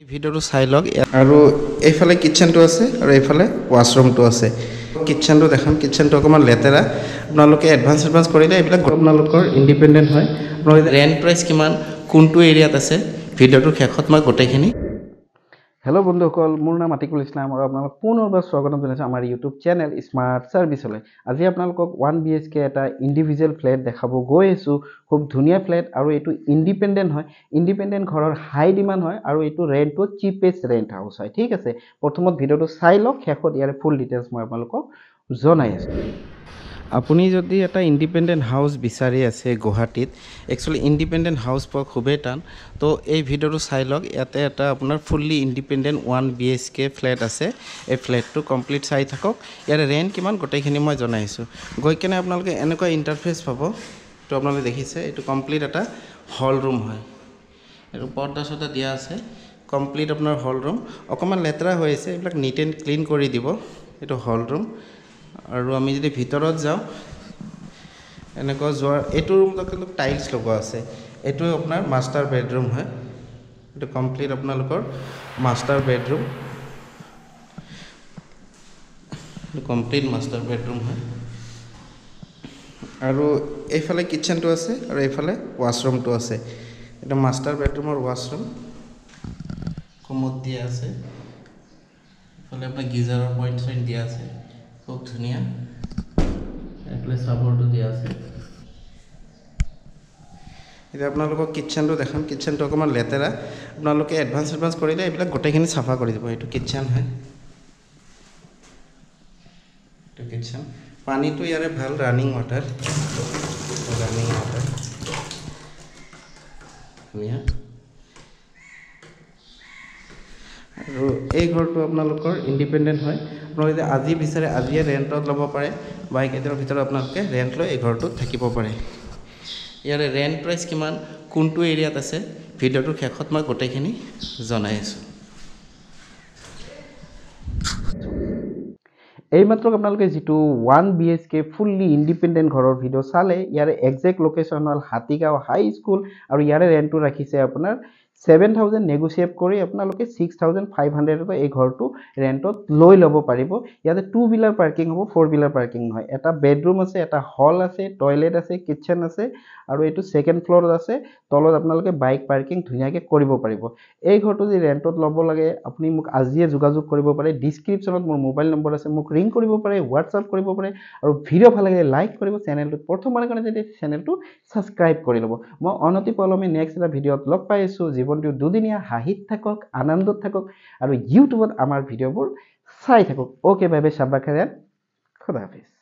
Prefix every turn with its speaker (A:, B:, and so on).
A: ভিডিওটো চাই লওক আৰু এইফালে কিচেনটো আছে আৰু এইফালে ওয়াশৰুমটো আছে কিচেনটো দেখাম কিচেনটো অকমান লেতেৰা আপোনালোকে এডভান্স কৰিলে এইবিলাক আপোনালোকৰ ইন্ডিপেন্ডেন্ট হয় আপোনালোকৰ ৰেন্ট প্ৰাইস কিমান কোনটো এৰিয়াত আছে ভিডিওটোৰ শেষত মই গোটেইখিনি হেল্ল' বন্ধুসকল মোৰ নাম আতিকুল ইছলাম আৰু আপোনালোক পুনৰবাৰ স্বাগতম জনাইছো আমাৰ ইউটিউব চেনেল স্মাৰ্ট সাৰ্ভিসলৈ আজি আপোনালোকক 1 BHK এটা ইন্ডিভিজুৱেল ফ্ল্যাট দেখাব গৈ আছো খুব ধুনীয়া ফ্ল্যাট আৰু এটো ইন্ডিপেন্ডেন্ট হয় ইন্ডিপেন্ডেন্ট ঘৰৰ হাই ডিমান্ড হয় আৰু এটো ৰেন্টটো চিপেষ্ট ৰেন্ট হাউস হয় ঠিক আছে প্ৰথমত ভিডিওটো চাই লওক শেষত ইয়াৰ ফুল ডিটেইলছ মই আপোনালোকক জনাই আছো আপুনি যদি এটা ইন্ডিপেন্ডেন্ট হাউস বিচাৰি আছে গুৱাহাটীত একচুয়ালি ইন্ডিপেন্ডেন্ট হাউস পোৱা খুবেই টান তো এই ভিডিওটো চাই লওক ইয়াতে এটা আপোনাৰ ফুললি ইন্ডিপেন্ডেন্ট 1 BHK ফ্ল্যাট আছে এই ফ্ল্যাটটো কমপ্লিট চাই থাকক ইয়াৰ ৰেন্ট কিমান গোটেইখিনি মই জনাইছো গৈ কেনে আপোনালোকে এনেকুৱা ইন্টাৰফেস পাব তো আপোনালোকে দেখিছে এটো কমপ্লিট এটা হল ৰুম হয় এটো পৰ্দা সদা দিয়া আছে কমপ্লিট আপোনাৰ হল ৰুম অকমান লেতেৰা হৈ আছে এইবিলাক নিট এন্ড ক্লিন কৰি দিব এটো হল ৰুম আৰু আমি যদি ভিতৰত যাও এনেকুৱা যোৱাৰ এটো ৰুমত কিন্তু টাইলছ লগোৱা আছে এটো আপোনাৰ মাস্টাৰ বেডৰুম হয় এটো কমপ্লিট আপোনালোকৰ মাস্টাৰ বেডৰুম এটো কমপ্লিট মাস্টাৰ বেডৰুম হয় আৰু এইফালে কিচেনটো আছে আৰু এইফালে ওয়াশৰুমটো আছে এটা মাস্টাৰ বেডৰুমৰ ওয়াশৰুম কমোড দিয়া আছে ফলে আপোনাৰ গিজাৰৰ পইণ্ট সাইন দিয়া আছে খুব ধুনিয়া এফালে সাবৰটো দিয়া আছে এটা আপোনালোকক কিচেনটো দেখাম কিচেনটো অকমান লেতেৰা আপোনালোকে এডভান্স কৰিলে এইবিলাক গোটেইখিনি সাফা কৰি দিব এটো কিচেন হয় এটো কিচেন পানীটো ইয়াৰে ভাল ৰানিং ওয়াটাৰ ধুনিয়া আৰু এই ঘৰটো আপোনালোকৰ ইন্ডিপেন্ডেন্ট হয় আপোনালোকে আজি বিচাৰে আজিয়ে ৰেন্টত ল'ব পাৰে বা কেইদিনৰ ভিতৰত আপোনালোকে ৰেন্ট লৈ এই ঘৰটো থাকিব পাৰে ইয়াৰ ৰেন্ট প্ৰাইস কিমান কোনটো এৰিয়াত আছে ভিডিওটোৰ শেষত মই গোটেইখিনি জনাই আছো এই মাত্ৰ আপোনালোকে যেটো 1 BHK ফুললি ইন্ডিপেন্ডেন্ট ঘৰৰ ভিডিও চালে ইয়াৰ এক্সাক্ট লোকেশন হল হাতিগাঁও হাই স্কুল আৰু ইয়াৰ ৰেন্টটো ৰাখিছে আপোনাৰ 7000 নেগোশিয়েট কৰি আপোনালোকে 6500 এই ঘৰটো ৰেন্টত লৈ ল'ব পাৰিব ইয়াতে 2 হুইলাৰ পাৰ্কিং হ'ব 4 হুইলাৰ পাৰ্কিং নহয় এটা বেডৰুম আছে এটা হল আছে টয়লেট আছে কিচেন আছে আৰু এটো সেকেন্ড ফ্লোৰত আছে তলত আপোনালোকে বাইক পাৰ্কিং ধুনিয়াকে কৰিব পাৰিব এই ঘৰটো যদি ৰেন্টত ল'ব লাগে আপুনি মোক আজিয়ে যোগাযোগ কৰিব পাৰে ডেসক্ৰিপচনত মোৰ মোবাইল নম্বৰ আছে মোক ৰিং কৰিব পাৰে WhatsApp কৰিব পাৰে আৰু ভিডিও ভাল লাগিলে লাইক কৰিব চেনেলটো প্ৰথমবাৰৰ কাৰণে যদি চেনেলটো সাবস্ক্ৰাইব কৰি ল'ব মই অনতি পলমে নেক্সট এটা ভিডিওত লগ পাইছো জীৱনটো দুদিনীয়া হাঁহিত থাকক আনন্দত থাকক আৰু ইউটিউবত আমাৰ ভিডিওবোৰ চাই থাকক ওকে বাই বাই শাবা খায়াল খুদা হাফেজ